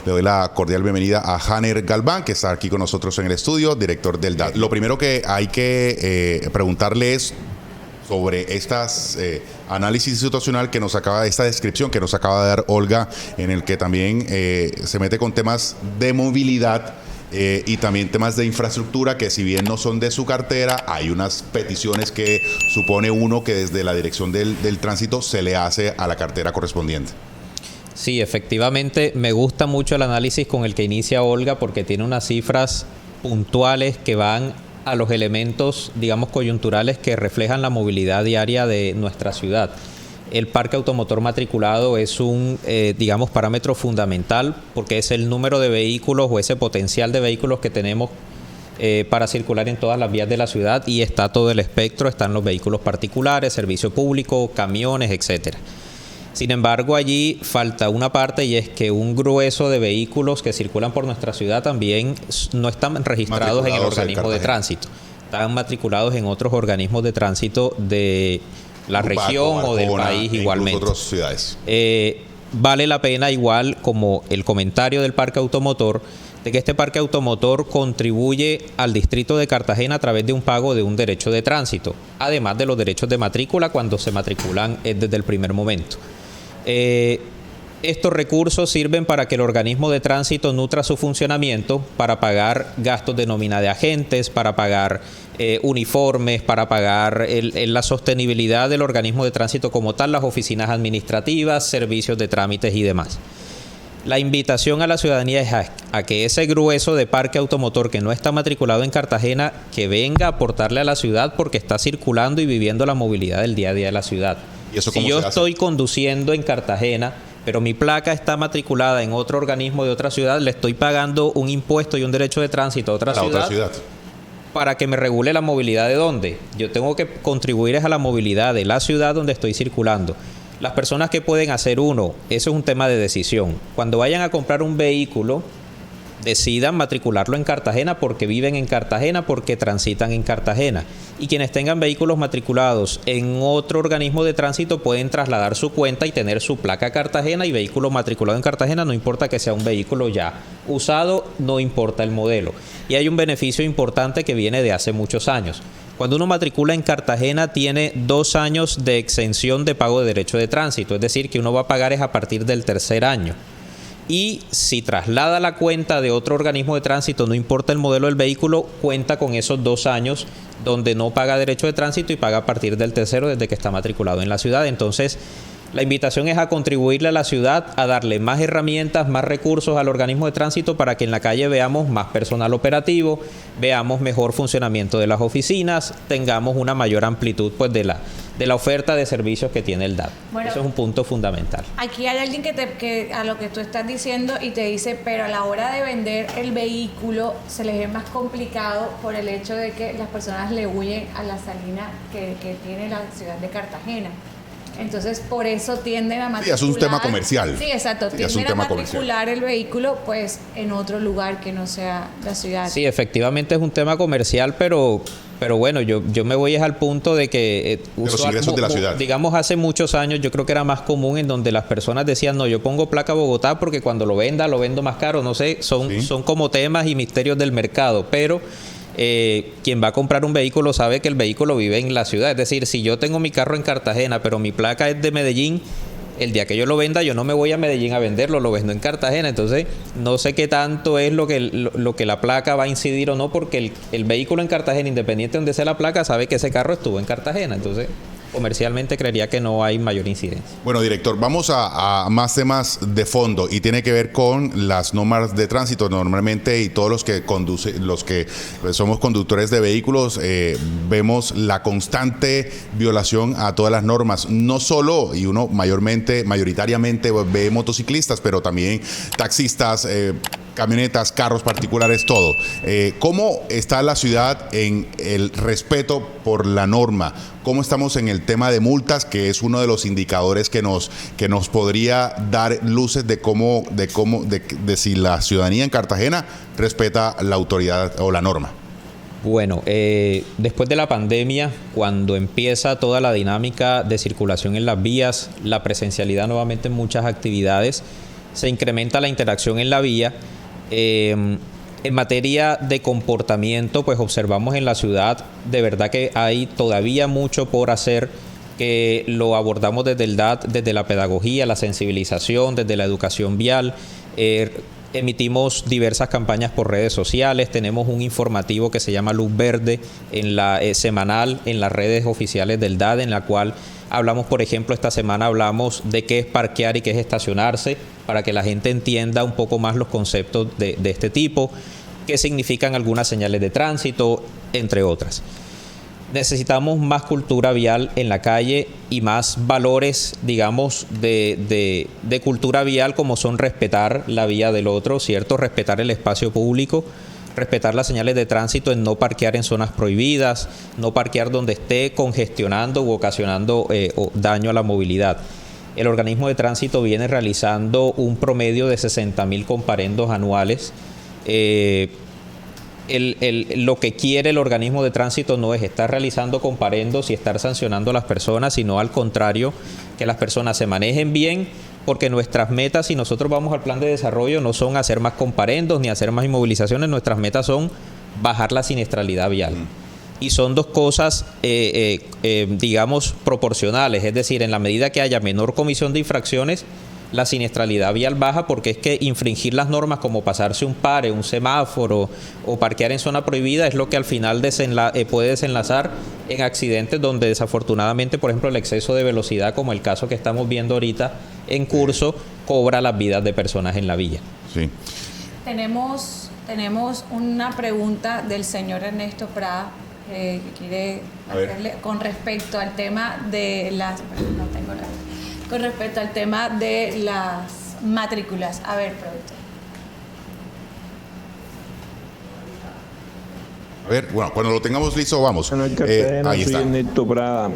Le doy la cordial bienvenida a Hanner Galván, que está aquí con nosotros en el estudio, director del DAT. Lo primero que hay que preguntarle es sobre estas análisis institucional que nos acaba, esta descripción que nos acaba de dar Olga, en el que también se mete con temas de movilidad y también temas de infraestructura que, si bien no son de su cartera, hay unas peticiones que supone uno que desde la dirección del tránsito se le hace a la cartera correspondiente. Sí, efectivamente, me gusta mucho el análisis con el que inicia Olga, porque tiene unas cifras puntuales que van a los elementos, digamos, coyunturales que reflejan la movilidad diaria de nuestra ciudad. El parque automotor matriculado es un, digamos, parámetro fundamental, porque es el número de vehículos o ese potencial de vehículos que tenemos para circular en todas las vías de la ciudad, y está todo el espectro, están los vehículos particulares, servicio público, camiones, etcétera. Sin embargo, allí falta una parte, y es que un grueso de vehículos que circulan por nuestra ciudad también no están registrados en el organismo de tránsito. Están matriculados en otros organismos de tránsito de la región o del país igualmente. Otras ciudades. Vale la pena, igual como el comentario del parque automotor, de que este parque automotor contribuye al distrito de Cartagena a través de un pago de un derecho de tránsito, además de los derechos de matrícula cuando se matriculan desde el primer momento. Estos recursos sirven para que el organismo de tránsito nutra su funcionamiento, para pagar gastos de nómina de agentes, para pagar uniformes, para pagar la sostenibilidad del organismo de tránsito como tal, las oficinas administrativas, servicios de trámites y demás. La invitación a la ciudadanía es a que ese grueso de parque automotor que no está matriculado en Cartagena, que venga a aportarle a la ciudad, porque está circulando y viviendo la movilidad del día a día de la ciudad. ¿Y eso si yo estoy conduciendo en Cartagena, pero mi placa está matriculada en otro organismo de otra ciudad, le estoy pagando un impuesto y un derecho de tránsito a otra ciudad para que me regule la movilidad de dónde. Yo tengo que contribuir a la movilidad de la ciudad donde estoy circulando. Las personas que pueden hacer eso es un tema de decisión. Cuando vayan a comprar un vehículo, decidan matricularlo en Cartagena porque viven en Cartagena, porque transitan en Cartagena. Y quienes tengan vehículos matriculados en otro organismo de tránsito pueden trasladar su cuenta y tener su placa Cartagena y vehículo matriculado en Cartagena, no importa que sea un vehículo ya usado, no importa el modelo. Y hay un beneficio importante que viene de hace muchos años. Cuando uno matricula en Cartagena, tiene 2 años de exención de pago de derecho de tránsito, es decir, que uno va a pagar es a partir del tercer año. Y si traslada la cuenta de otro organismo de tránsito, no importa el modelo del vehículo, cuenta con esos 2 años donde no paga derecho de tránsito y paga a partir del tercero desde que está matriculado en la ciudad. Entonces, la invitación es a contribuirle a la ciudad, a darle más herramientas, más recursos al organismo de tránsito para que en la calle veamos más personal operativo, veamos mejor funcionamiento de las oficinas, tengamos una mayor amplitud pues de la oferta de servicios que tiene el DAT. Bueno, eso es un punto fundamental. Aquí hay alguien que a lo que tú estás diciendo y te dice, pero a la hora de vender el vehículo se les es más complicado por el hecho de que las personas le huyen a la salina que tiene la ciudad de Cartagena. Entonces, por eso tienden a matricular. Sí, es un tema comercial. Sí, exacto. Tienden a matricular el vehículo pues en otro lugar que no sea la ciudad. Sí, efectivamente es un tema comercial, pero bueno, yo me voy al punto de que los ingresos de la ciudad. Digamos, hace muchos años yo creo que era más común en donde las personas decían, no, yo pongo placa Bogotá porque cuando lo vendo más caro, no sé, son como temas y misterios del mercado, pero quien va a comprar un vehículo sabe que el vehículo vive en la ciudad. Es decir, si yo tengo mi carro en Cartagena, pero mi placa es de Medellín, el día que yo lo venda, yo no me voy a Medellín a venderlo, lo vendo en Cartagena. Entonces, no sé qué tanto es lo que la placa va a incidir o no, porque el vehículo en Cartagena, independiente de donde sea la placa, sabe que ese carro estuvo en Cartagena. Entonces, comercialmente creería que no hay mayor incidencia. Bueno, director, vamos a más temas de fondo y tiene que ver con las normas de tránsito. Normalmente, y todos los que somos conductores de vehículos, vemos la constante violación a todas las normas. No solo, y uno mayoritariamente ve motociclistas, pero también taxistas, camionetas, carros particulares, todo. ¿Cómo está la ciudad en el respeto por la norma? ¿Cómo estamos en el tema de multas, que es uno de los indicadores que nos podría dar luces de si la ciudadanía en Cartagena respeta la autoridad o la norma? Bueno, después de la pandemia, cuando empieza toda la dinámica de circulación en las vías, la presencialidad nuevamente en muchas actividades, se incrementa la interacción en la vía. En materia de comportamiento, pues observamos en la ciudad de verdad que hay todavía mucho por hacer, que lo abordamos desde el DAT, desde la pedagogía, la sensibilización, desde la educación vial. Emitimos diversas campañas por redes sociales, tenemos un informativo que se llama Luz Verde en la semanal en las redes oficiales del DAT, en la cual hablamos, por ejemplo, esta semana hablamos de qué es parquear y qué es estacionarse, para que la gente entienda un poco más los conceptos de este tipo, qué significan algunas señales de tránsito, entre otras. Necesitamos más cultura vial en la calle y más valores, digamos, de cultura vial, como son respetar la vía del otro, ¿cierto? Respetar el espacio público, respetar las señales de tránsito, en no parquear en zonas prohibidas, no parquear donde esté congestionando u ocasionando daño a la movilidad. El organismo de tránsito viene realizando un promedio de 60.000 comparendos anuales. Lo que quiere el organismo de tránsito no es estar realizando comparendos y estar sancionando a las personas, sino al contrario, que las personas se manejen bien, porque nuestras metas, si nosotros vamos al plan de desarrollo, no son hacer más comparendos ni hacer más inmovilizaciones, nuestras metas son bajar la siniestralidad vial. Y son dos cosas, digamos, proporcionales, es decir, en la medida que haya menor comisión de infracciones, la siniestralidad vial baja, porque es que infringir las normas como pasarse un pare, un semáforo o parquear en zona prohibida es lo que al final puede desenlazar en accidentes donde desafortunadamente, por ejemplo, el exceso de velocidad, como el caso que estamos viendo ahorita en curso, cobra las vidas de personas en la vía. Sí. Tenemos una pregunta del señor Ernesto Prada que quiere hacerle con respecto al tema de con respecto al tema de las matrículas. A ver, productor. A ver, bueno, cuando lo tengamos listo, vamos. Ahí está. Soy Ernesto Prada.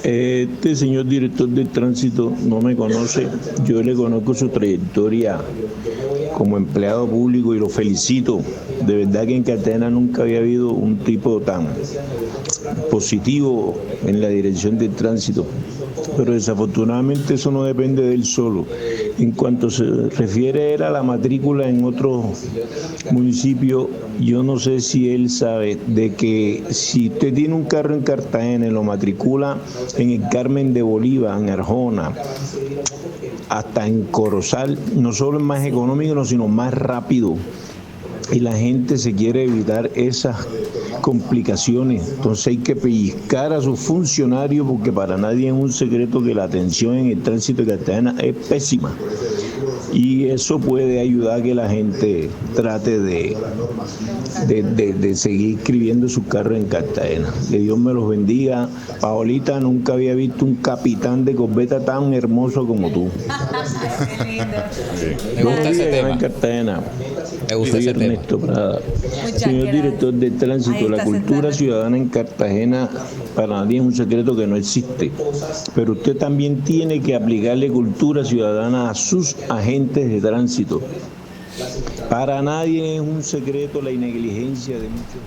Este señor director de tránsito no me conoce. Yo le conozco su trayectoria como empleado público y lo felicito. De verdad que en Cartagena nunca había habido un tipo tan positivo en la dirección del tránsito. Pero desafortunadamente eso no depende de él solo. En cuanto se refiere a la matrícula en otro municipio, yo no sé si él sabe de que si usted tiene un carro en Cartagena y lo matricula en el Carmen de Bolívar, en Arjona, hasta en Corozal, no solo es más económico, sino más rápido. Y la gente se quiere evitar esas complicaciones. Entonces hay que pellizcar a sus funcionarios, porque para nadie es un secreto que la atención en el tránsito de Cartagena es pésima. Y eso puede ayudar a que la gente trate de seguir escribiendo sus carros en Cartagena. Que Dios me los bendiga. Paolita, nunca había visto un capitán de corbeta tan hermoso como tú. Qué lindo. Me gusta ese tema. En Cartagena. Me gusta Soy ese Ernesto tema. Prada. Señor director de tránsito, la cultura ciudadana en Cartagena para nadie es un secreto que no existe, pero usted también tiene que aplicarle cultura ciudadana a sus agentes de tránsito. Para nadie es un secreto la negligencia de muchos.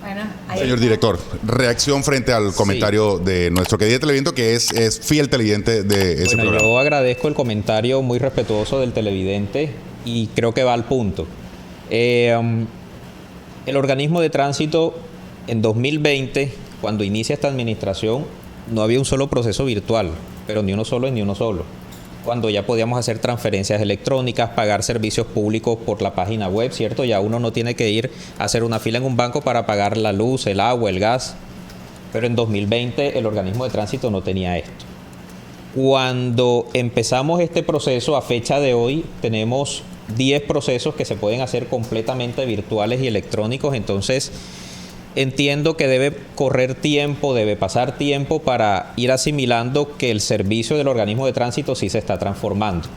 Bueno, señor director, reacción frente al comentario de nuestro querido televidente, que es fiel televidente de ese programa. Yo agradezco el comentario muy respetuoso del televidente y creo que va al punto. El organismo de tránsito en 2020, cuando inicia esta administración, no había un solo proceso virtual, pero ni uno solo. Cuando ya podíamos hacer transferencias electrónicas, pagar servicios públicos por la página web, ¿cierto? Ya uno no tiene que ir a hacer una fila en un banco para pagar la luz, el agua, el gas. Pero en 2020 el organismo de tránsito no tenía esto. Cuando empezamos este proceso, a fecha de hoy, tenemos 10 procesos que se pueden hacer completamente virtuales y electrónicos. Entonces, entiendo que debe correr tiempo, debe pasar tiempo para ir asimilando que el servicio del organismo de tránsito sí se está transformando.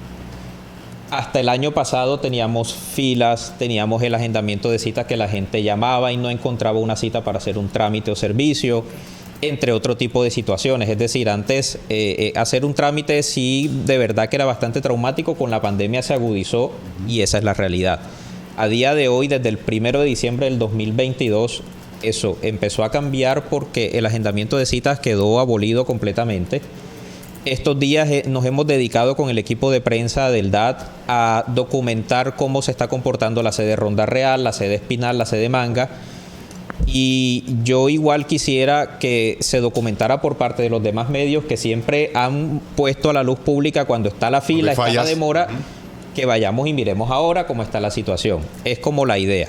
Hasta el año pasado teníamos filas, teníamos el agendamiento de citas que la gente llamaba y no encontraba una cita para hacer un trámite o servicio, entre otro tipo de situaciones. Es decir, antes hacer un trámite sí de verdad que era bastante traumático, con la pandemia se agudizó y esa es la realidad. A día de hoy, desde el 1 de diciembre del 2022, eso empezó a cambiar porque el agendamiento de citas quedó abolido completamente Estos días nos hemos dedicado con el equipo de prensa del DAT a documentar cómo se está comportando la sede Ronda Real, la sede Espinal, la sede Manga. Y yo igual quisiera que se documentara por parte de los demás medios que siempre han puesto a la luz pública cuando está la fila, está la demora, que vayamos y miremos ahora cómo está la situación. Es como la idea.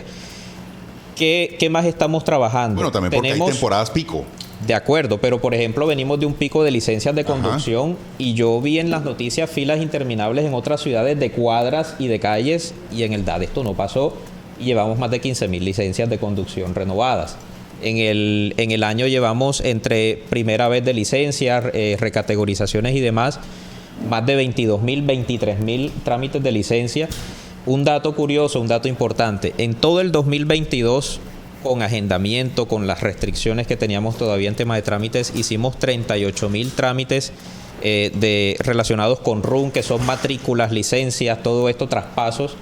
¿Qué más estamos trabajando? Bueno, también porque hay temporadas pico. De acuerdo, pero por ejemplo venimos de un pico de licencias de conducción y yo vi en las noticias filas interminables en otras ciudades de cuadras y de calles y en el DAT esto no pasó y llevamos más de 15,000 licencias de conducción renovadas. En el año llevamos entre primera vez de licencias, recategorizaciones y demás, más de 22,000, 23,000 trámites de licencia. Un dato curioso, un dato importante, en todo el 2022 con agendamiento, con las restricciones que teníamos todavía en tema de trámites, hicimos 38,000 trámites relacionados con RUN, que son matrículas, licencias, todo esto, traspasos.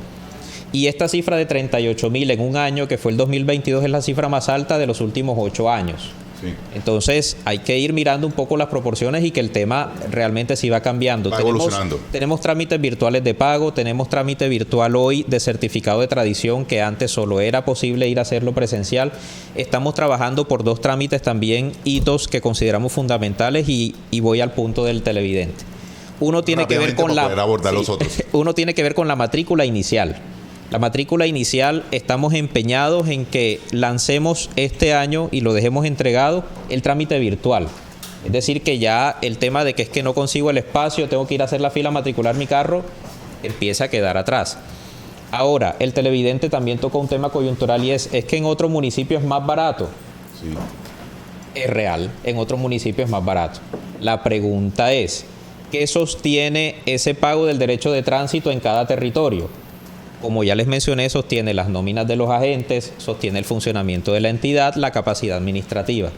Y esta cifra de 38,000 en un año, que fue el 2022, es la cifra más alta de los últimos 8 años. Sí. Entonces hay que ir mirando un poco las proporciones y que el tema realmente sí va cambiando. Va evolucionando. Tenemos trámites virtuales de pago, tenemos trámite virtual hoy de certificado de tradición que antes solo era posible ir a hacerlo presencial. Estamos trabajando por 2 trámites también, hitos que consideramos fundamentales y voy al punto del televidente. Uno tiene que ver con uno tiene que ver con la matrícula inicial. La matrícula inicial, estamos empeñados en que lancemos este año y lo dejemos entregado el trámite virtual. Es decir, que ya el tema de que es que no consigo el espacio, tengo que ir a hacer la fila a matricular mi carro, empieza a quedar atrás. Ahora, el televidente también toca un tema coyuntural y es que en otros municipios es más barato. Sí. Es real, en otros municipios es más barato. La pregunta es, ¿qué sostiene ese pago del derecho de tránsito en cada territorio? Como ya les mencioné, sostiene las nóminas de los agentes, sostiene el funcionamiento de la entidad, la capacidad administrativa.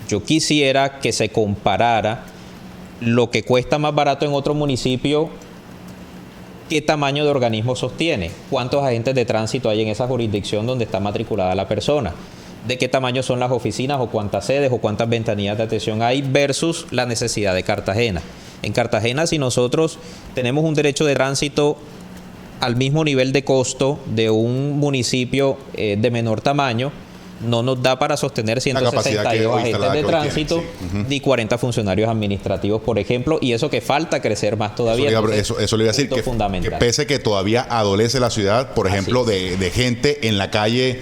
Yo quisiera que se comparara lo que cuesta más barato en otro municipio, qué tamaño de organismo sostiene, cuántos agentes de tránsito hay en esa jurisdicción donde está matriculada la persona, de qué tamaño son las oficinas o cuántas sedes o cuántas ventanillas de atención hay versus la necesidad de Cartagena. En Cartagena, si nosotros tenemos un derecho de tránsito al mismo nivel de costo de un municipio de menor tamaño, no nos da para sostener 162 agentes de tránsito ni 40 funcionarios administrativos, por ejemplo, y eso que falta crecer más todavía. Eso le iba a decir, que pese que todavía adolece la ciudad, por ejemplo, de gente en la calle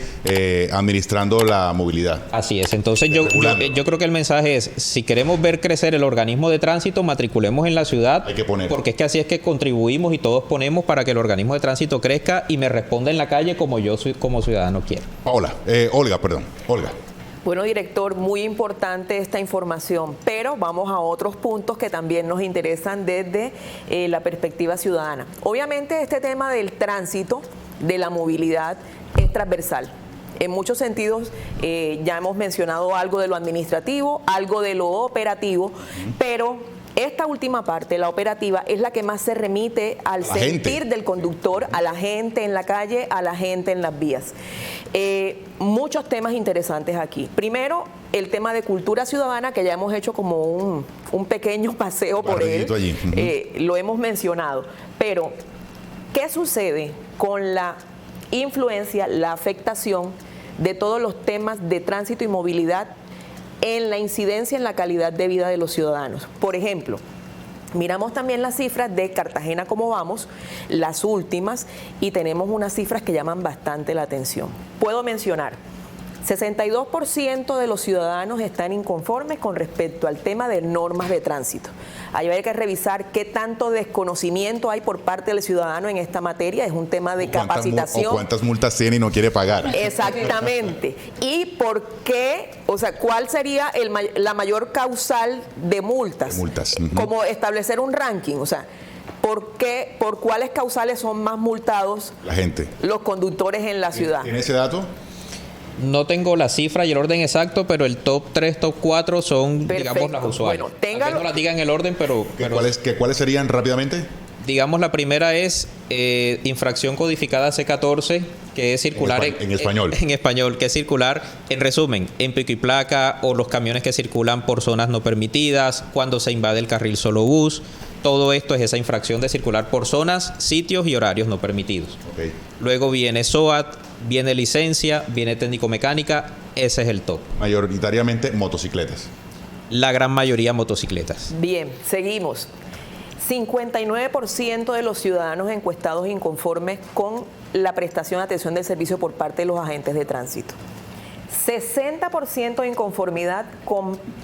administrando la movilidad. Así es, entonces yo creo que el mensaje es, si queremos ver crecer el organismo de tránsito, matriculemos en la ciudad, hay que poner. Porque es que así es que contribuimos y todos ponemos para que el organismo de tránsito crezca y me responda en la calle como yo como ciudadano quiero. Olga. Bueno, director, muy importante esta información, pero vamos a otros puntos que también nos interesan desde la perspectiva ciudadana. Obviamente este tema del tránsito, de la movilidad, es transversal. En muchos sentidos ya hemos mencionado algo de lo administrativo, algo de lo operativo, pero esta última parte, la operativa, es la que más se remite al sentir del conductor, a la gente en la calle, a la gente en las vías. Muchos temas interesantes aquí. Primero, el tema de cultura ciudadana, que ya hemos hecho como un pequeño paseo por él. Lo hemos mencionado. Pero, ¿qué sucede con la influencia, la afectación de todos los temas de tránsito y movilidad en la incidencia en la calidad de vida de los ciudadanos? Por ejemplo, miramos también las cifras de Cartagena como vamos, las últimas, y tenemos unas cifras que llaman bastante la atención. Puedo mencionar, 62% de los ciudadanos están inconformes con respecto al tema de normas de tránsito. Ahí hay que revisar qué tanto desconocimiento hay por parte del ciudadano en esta materia. Es un tema de capacitación. O cuántas multas tiene y no quiere pagar. Exactamente. Y por qué, o sea, cuál sería la mayor causal de multas. Como establecer un ranking, o sea, ¿por cuáles causales son más multados la gente, los conductores en la ciudad? ¿Tiene ese dato? No tengo la cifra y el orden exacto, pero el top 3, top 4 son, digamos, las usuales. Bueno, téngalo. No las diga en el orden, pero ¿Cuáles serían rápidamente? Digamos, la primera es infracción codificada C14, que es circular en español. En español, que es circular, en resumen, en pico y placa, o los camiones que circulan por zonas no permitidas, cuando se invade el carril solo bus. Todo esto es esa infracción de circular por zonas, sitios y horarios no permitidos. Okay. Luego viene SOAT, viene licencia, viene técnico-mecánica, ese es el top. Mayoritariamente motocicletas. La gran mayoría motocicletas. Bien, seguimos. 59% de los ciudadanos encuestados inconformes con la prestación de atención del servicio por parte de los agentes de tránsito. 60% de inconformidad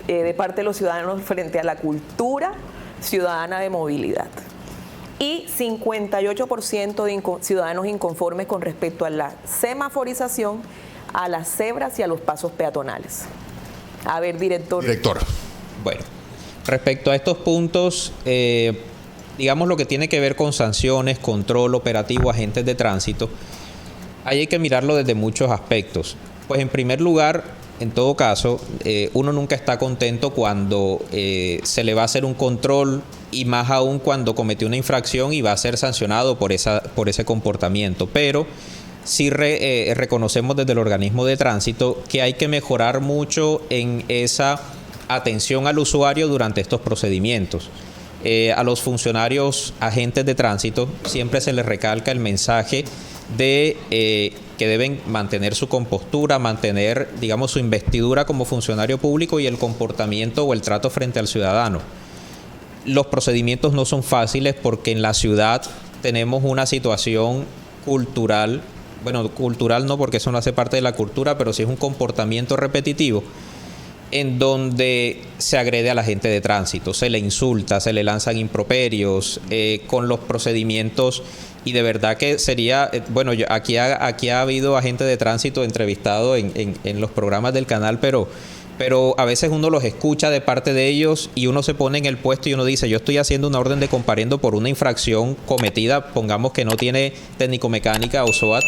de parte de los ciudadanos frente a la cultura ciudadana de movilidad. Y 58% de ciudadanos inconformes con respecto a la semaforización, a las cebras y a los pasos peatonales. A ver, director. Bueno, respecto a estos puntos, digamos lo que tiene que ver con sanciones, control operativo, agentes de tránsito, ahí hay que mirarlo desde muchos aspectos. Pues en primer lugar, en todo caso, uno nunca está contento cuando se le va a hacer un control, y más aún cuando cometió una infracción y va a ser sancionado por ese comportamiento. Pero sí reconocemos desde el organismo de tránsito que hay que mejorar mucho en esa atención al usuario durante estos procedimientos. A los funcionarios, agentes de tránsito, siempre se les recalca el mensaje de que deben mantener su compostura, mantener, digamos, su investidura como funcionario público y el comportamiento o el trato frente al ciudadano. Los procedimientos no son fáciles porque en la ciudad tenemos una situación cultural, bueno, cultural no, porque eso no hace parte de la cultura, pero sí es un comportamiento repetitivo en donde se agrede a la gente de tránsito, se le insulta, se le lanzan improperios, con los procedimientos, y de verdad que sería, bueno, aquí ha habido agentes de tránsito entrevistado en los programas del canal, pero a veces uno los escucha de parte de ellos y uno se pone en el puesto y uno dice, yo estoy haciendo una orden de comparendo por una infracción cometida, pongamos que no tiene técnico-mecánica o SOAT,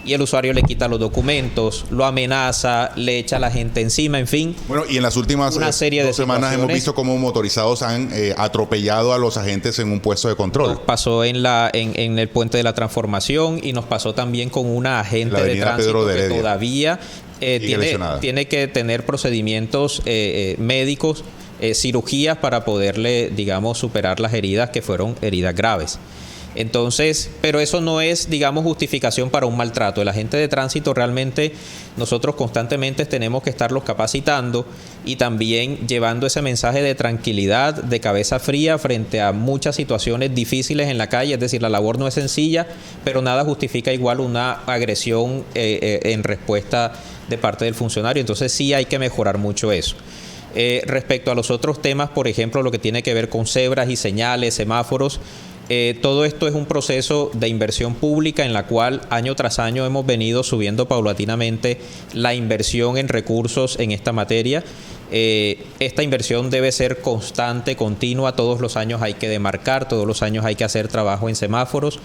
y el usuario le quita los documentos, lo amenaza, le echa a la gente encima, en fin. Bueno, y en las últimas 2 semanas hemos visto cómo motorizados han atropellado a los agentes en un puesto de control. Nos pasó en el puente de la Transformación, y nos pasó también con una agente de tránsito que todavía tiene que tener procedimientos médicos, cirugías para poderle, digamos, superar las heridas que fueron heridas graves. Entonces, pero eso no es, digamos, justificación para un maltrato. El agente de tránsito realmente nosotros constantemente tenemos que estarlos capacitando y también llevando ese mensaje de tranquilidad, de cabeza fría frente a muchas situaciones difíciles en la calle. Es decir, la labor no es sencilla, pero nada justifica igual una agresión en respuesta de parte del funcionario. Entonces sí hay que mejorar mucho eso. Respecto a los otros temas, por ejemplo, lo que tiene que ver con cebras y señales, semáforos, todo esto es un proceso de inversión pública en la cual año tras año hemos venido subiendo paulatinamente la inversión en recursos en esta materia. Esta inversión debe ser constante, continua, todos los años hay que demarcar, todos los años hay que hacer trabajo en semáforos.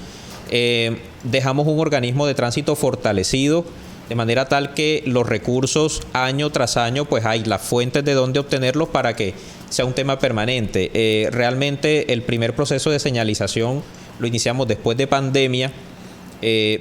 Dejamos un organismo de tránsito fortalecido, de manera tal que los recursos año tras año, pues hay las fuentes de dónde obtenerlos para que sea un tema permanente. Realmente el primer proceso de señalización lo iniciamos después de pandemia,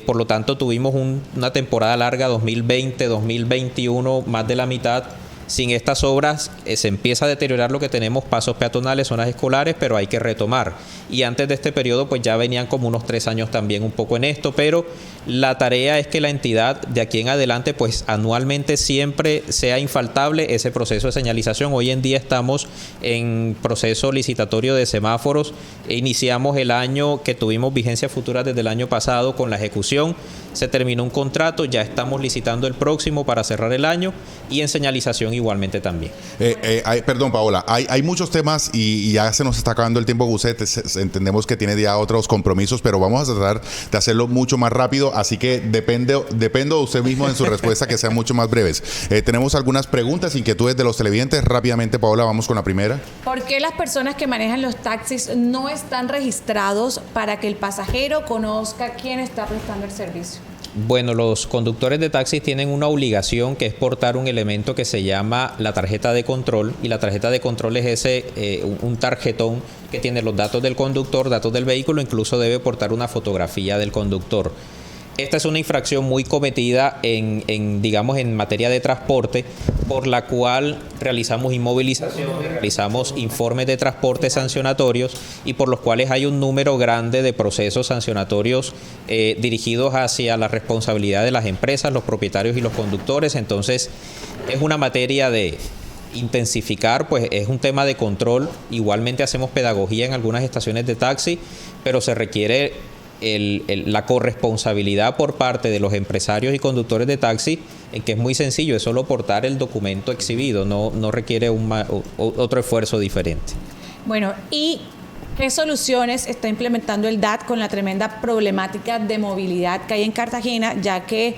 por lo tanto tuvimos una temporada larga, 2020, 2021, más de la mitad. Sin estas obras se empieza a deteriorar lo que tenemos, pasos peatonales, zonas escolares, pero hay que retomar. Y antes de este periodo pues ya venían como unos 3 años también un poco en esto, pero la tarea es que la entidad de aquí en adelante pues anualmente siempre sea infaltable ese proceso de señalización. Hoy en día estamos en proceso licitatorio de semáforos, iniciamos el año que tuvimos vigencia futura desde el año pasado con la ejecución, se terminó un contrato, ya estamos licitando el próximo para cerrar el año, y en señalización igualmente también. Perdón, Paola, hay muchos temas y ya se nos está acabando el tiempo, Gusset. Entendemos que tiene ya otros compromisos, pero vamos a tratar de hacerlo mucho más rápido, así que dependo de usted mismo en su respuesta, que sean mucho más breves. Tenemos algunas preguntas, inquietudes de los televidentes. Rápidamente, Paola, vamos con la primera. ¿Por qué las personas que manejan los taxis no están registrados para que el pasajero conozca quién está prestando el servicio? Bueno, los conductores de taxis tienen una obligación que es portar un elemento que se llama la tarjeta de control, y la tarjeta de control es un tarjetón que tiene los datos del conductor, datos del vehículo, incluso debe portar una fotografía del conductor. Esta es una infracción muy cometida digamos, en materia de transporte, por la cual realizamos inmovilizaciones, realizamos informes de transporte sancionatorios y por los cuales hay un número grande de procesos sancionatorios dirigidos hacia la responsabilidad de las empresas, los propietarios y los conductores. Entonces, es una materia de intensificar, pues es un tema de control. Igualmente hacemos pedagogía en algunas estaciones de taxi, pero se requiere la corresponsabilidad por parte de los empresarios y conductores de taxi, en que es muy sencillo, es solo portar el documento exhibido, no requiere otro esfuerzo diferente. Bueno, ¿y qué soluciones está implementando el DAT con la tremenda problemática de movilidad que hay en Cartagena, ya que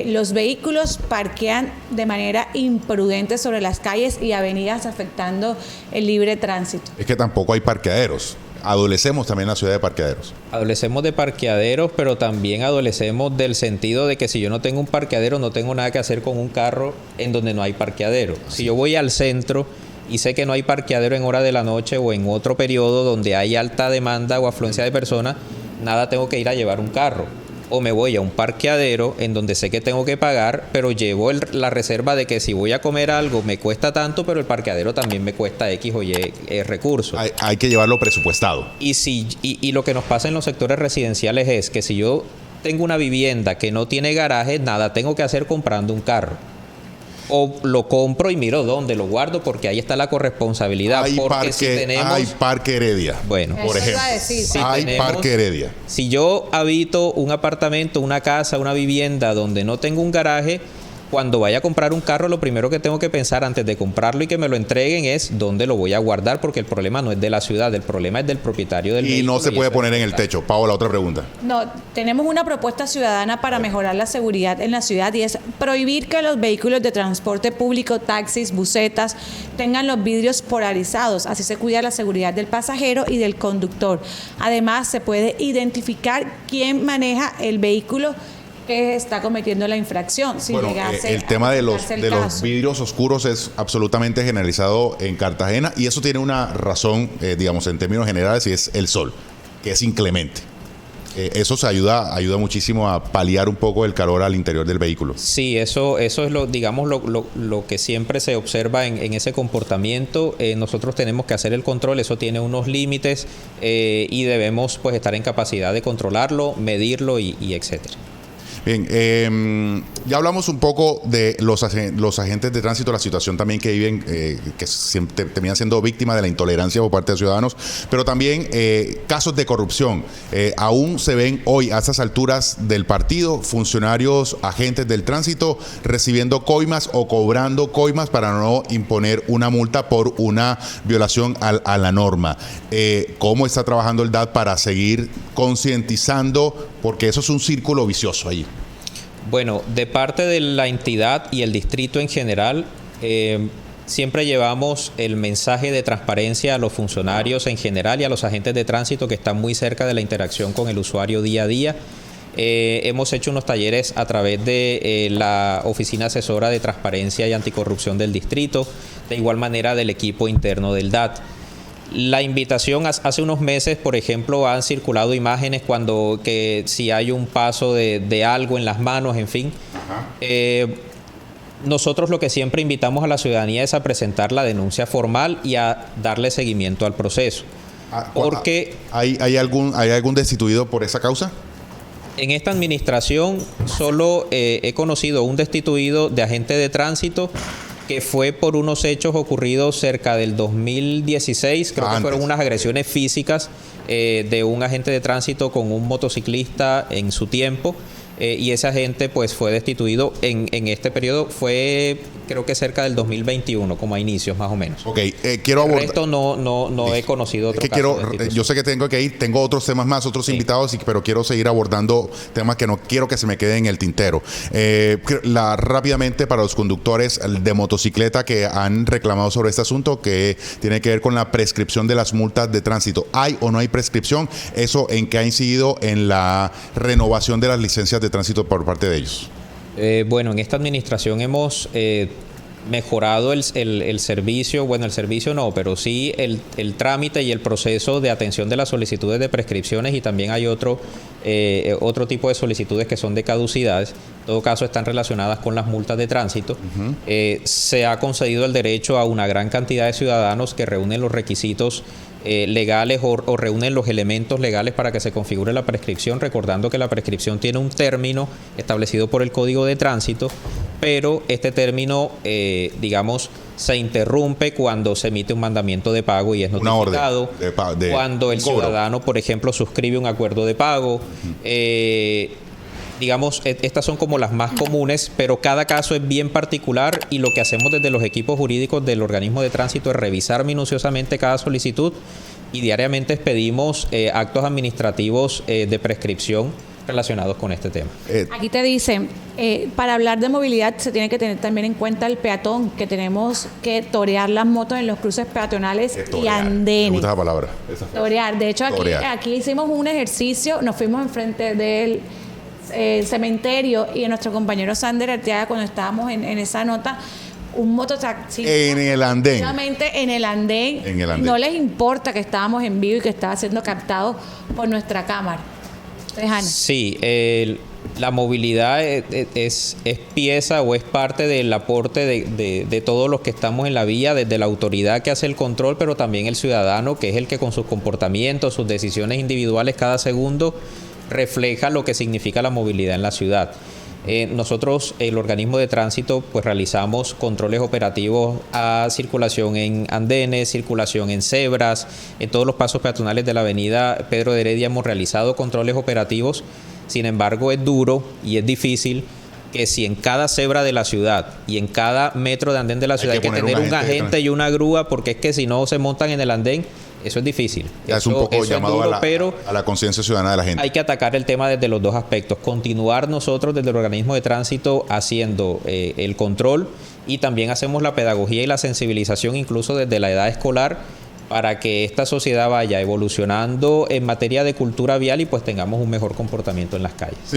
los vehículos parquean de manera imprudente sobre las calles y avenidas, afectando el libre tránsito? Es que tampoco hay parqueaderos. Adolecemos también la ciudad de parqueaderos. Adolecemos de parqueaderos, pero también adolecemos del sentido de que si yo no tengo un parqueadero, no tengo nada que hacer con un carro en donde no hay parqueadero. Si yo voy al centro y sé que no hay parqueadero en hora de la noche o en otro periodo donde hay alta demanda o afluencia de personas, nada tengo que ir a llevar un carro. O me voy a un parqueadero en donde sé que tengo que pagar, pero llevo la reserva de que si voy a comer algo me cuesta tanto, pero el parqueadero también me cuesta X o Y recursos. Hay que llevarlo presupuestado. Y lo que nos pasa en los sectores residenciales es que si yo tengo una vivienda que no tiene garaje, nada tengo que hacer comprando un carro. O lo compro y miro dónde lo guardo, porque ahí está la corresponsabilidad. Hay Parque Heredia. Bueno, por ejemplo. Hay Parque Heredia. Si yo habito un apartamento, una casa, una vivienda donde no tengo un garaje, cuando vaya a comprar un carro, lo primero que tengo que pensar antes de comprarlo y que me lo entreguen es dónde lo voy a guardar, porque el problema no es de la ciudad, el problema es del propietario del vehículo. Y no se puede poner en el techo. Paola, otra pregunta. No, tenemos una propuesta ciudadana para mejorar la seguridad en la ciudad, y es prohibir que los vehículos de transporte público, taxis, busetas, tengan los vidrios polarizados. Así se cuida la seguridad del pasajero y del conductor. Además, se puede identificar quién maneja el vehículo que está cometiendo la infracción. El tema de los vidrios oscuros es absolutamente generalizado en Cartagena, y eso tiene una razón, digamos, en términos generales, y es el sol, que es inclemente. Eso se ayuda muchísimo a paliar un poco el calor al interior del vehículo. Sí, eso es lo que siempre se observa en ese comportamiento. Nosotros tenemos que hacer el control, eso tiene unos límites, y debemos, pues, estar en capacidad de controlarlo, medirlo y etcétera. Bien, ya hablamos un poco de los agentes de tránsito, la situación también que viven, que terminan siendo víctimas de la intolerancia por parte de ciudadanos, pero también casos de corrupción. Aún se ven hoy, a estas alturas del partido, funcionarios, agentes del tránsito recibiendo coimas o cobrando coimas para no imponer una multa por una violación a la norma. ¿Cómo está trabajando el DAT para seguir concientizando? Porque eso es un círculo vicioso ahí. Bueno, de parte de la entidad y el distrito en general, siempre llevamos el mensaje de transparencia a los funcionarios en general y a los agentes de tránsito que están muy cerca de la interacción con el usuario día a día. Hemos hecho unos talleres a través de la Oficina Asesora de Transparencia y Anticorrupción del distrito, de igual manera del equipo interno del DAT. La invitación, hace unos meses, por ejemplo, han circulado imágenes que si hay un paso de algo en las manos, en fin. Nosotros lo que siempre invitamos a la ciudadanía es a presentar la denuncia formal y a darle seguimiento al proceso. Porque ¿Hay algún destituido por esa causa? En esta administración solo he conocido un destituido de agente de tránsito, que fue por unos hechos ocurridos cerca del 2016, creo que fueron unas agresiones físicas de un agente de tránsito con un motociclista en su tiempo, y ese agente pues fue destituido en este periodo, fue creo que cerca del 2021, como a inicios más o menos. Ok, quiero abordar... Esto no he conocido otro caso yo sé que tengo que ir, tengo otros temas más, otros invitados, pero quiero seguir abordando temas que no quiero que se me queden en el tintero. Rápidamente, para los conductores de motocicleta que han reclamado sobre este asunto, que tiene que ver con la prescripción de las multas de tránsito. ¿Hay o no hay prescripción? ¿Eso en qué ha incidido en la renovación de las licencias de tránsito por parte de ellos? Bueno, en esta administración hemos mejorado el servicio, bueno, el servicio no, pero sí el trámite y el proceso de atención de las solicitudes de prescripciones, y también hay otro tipo de solicitudes que son de caducidades. En todo caso, están relacionadas con las multas de tránsito. Se ha concedido el derecho a una gran cantidad de ciudadanos que reúnen los requisitos legales o reúnen los elementos legales para que se configure la prescripción, recordando que la prescripción tiene un término establecido por el Código de Tránsito, pero este término, se interrumpe cuando se emite un mandamiento de pago y es notificado, cuando el ciudadano, por ejemplo, suscribe un acuerdo de pago. Estas son como las más comunes, pero cada caso es bien particular, y lo que hacemos desde los equipos jurídicos del organismo de tránsito es revisar minuciosamente cada solicitud, y diariamente expedimos actos administrativos de prescripción relacionados con este tema. Aquí te dicen, para hablar de movilidad se tiene que tener también en cuenta el peatón, que tenemos que torear las motos en los cruces peatonales y andenes. Me gusta esa palabra. Torear. De hecho, aquí hicimos un ejercicio, nos fuimos enfrente del cementerio, y a nuestro compañero Sander Arteaga, cuando estábamos en esa nota, un mototaxista en el andén. En el andén. No les importa que estábamos en vivo y que estaba siendo captado por nuestra cámara. Sí, la movilidad es pieza o es parte del aporte de todos los que estamos en la vía, desde la autoridad que hace el control, pero también el ciudadano, que es el que con sus comportamientos, sus decisiones individuales cada segundo refleja lo que significa la movilidad en la ciudad. Nosotros, el organismo de tránsito, pues realizamos controles operativos a circulación en andenes, circulación en cebras, en todos los pasos peatonales de la avenida Pedro de Heredia hemos realizado controles operativos. Sin embargo, es duro y es difícil que si en cada cebra de la ciudad y en cada metro de andén de la ciudad hay que tener un agente y una grúa, porque es que si no se montan en el andén, eso es difícil. Es un poco llamado a la conciencia ciudadana de la gente. Hay que atacar el tema desde los dos aspectos. Continuar nosotros desde el organismo de tránsito haciendo el control, y también hacemos la pedagogía y la sensibilización incluso desde la edad escolar, para que esta sociedad vaya evolucionando en materia de cultura vial y pues tengamos un mejor comportamiento en las calles. Señor